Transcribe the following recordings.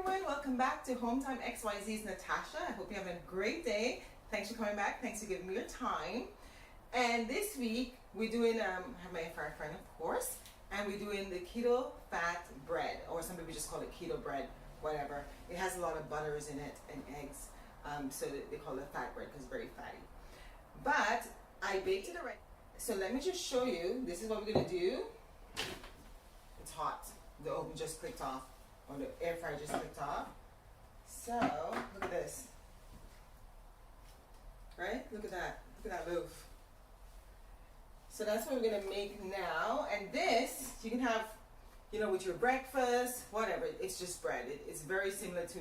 everyone, welcome back to Home Time XYZ's Natasha. I hope you're having a great day. Thanks for coming back. Thanks for giving me your time. And this week we're doing, I have my friend of course, and we're doing the Keto Fat Bread, or some people just call it keto bread, whatever. It has a lot of butters in it and eggs, so they call it fat bread because it's very fatty. But I baked it already. So let me just show you. This is what we're gonna do. It's hot. The oven just clicked off, or the air fryer just clicked off. So look at this. Right? Look at that. Look at that loaf. So that's what we're gonna make now. And this you can have, with your breakfast, whatever. It's just bread. It's very similar to,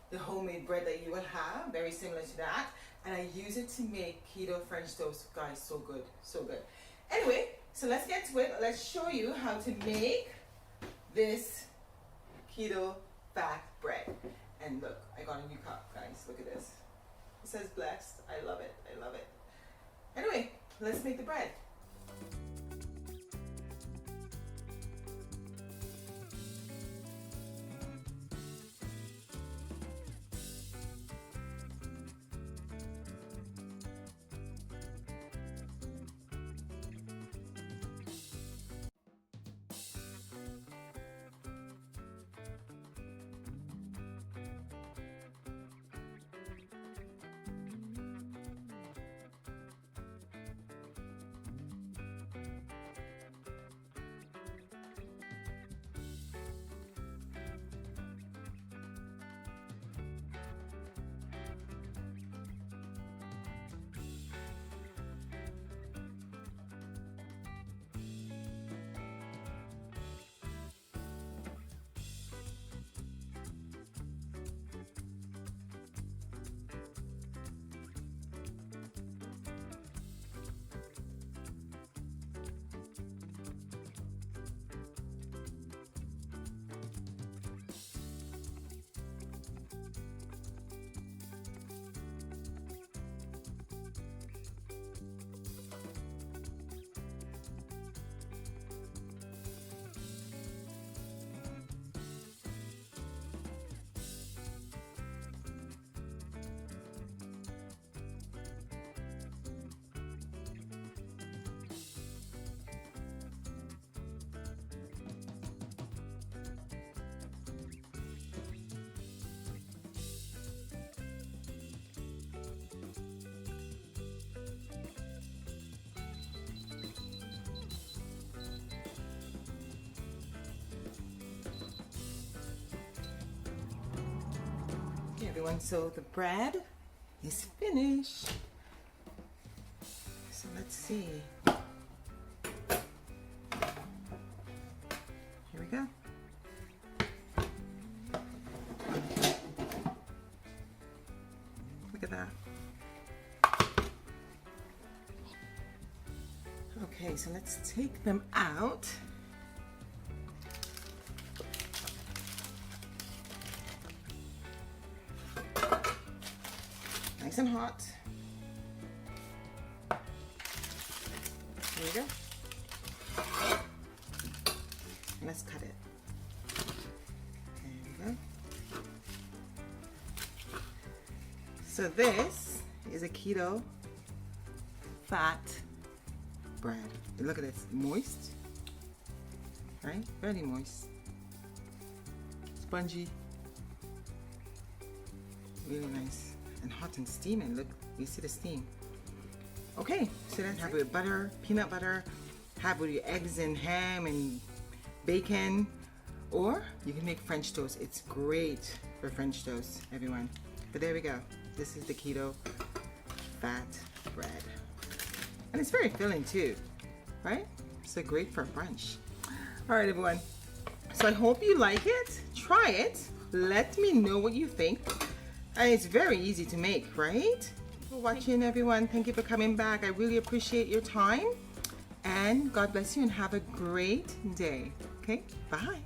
the homemade bread that you would have. Very similar to that. And I use it to make keto French toast, guys. So good, so good. Anyway, so let's get to it. Let's show you how to make this keto fat bread. And look, I got a new cup, guys. Look at this. It says blessed. I love it. I love it. Anyway, let's make the bread. Everyone, so the bread is finished. So let's see. Here we go. Look at that. Okay, so let's take them out. Nice and hot. There we go. Let's cut it. There we go. So this is a keto fat bread. Look at this, moist, right? Very moist, spongy, really nice. And hot and steaming. Look, you see the steam. Okay, so then have it with butter, peanut butter, have it with your eggs and ham and bacon, or you can make French toast. It's great for French toast, everyone. But there we go. This is the keto fat bread. And it's very filling too, right? So great for brunch. All right, everyone. So I hope you like it. Try it. Let me know what you think. And it's very easy to make, right? Thanks for watching, everyone. Thank you for coming back. I really appreciate your time. And God bless you and have a great day. Okay, bye.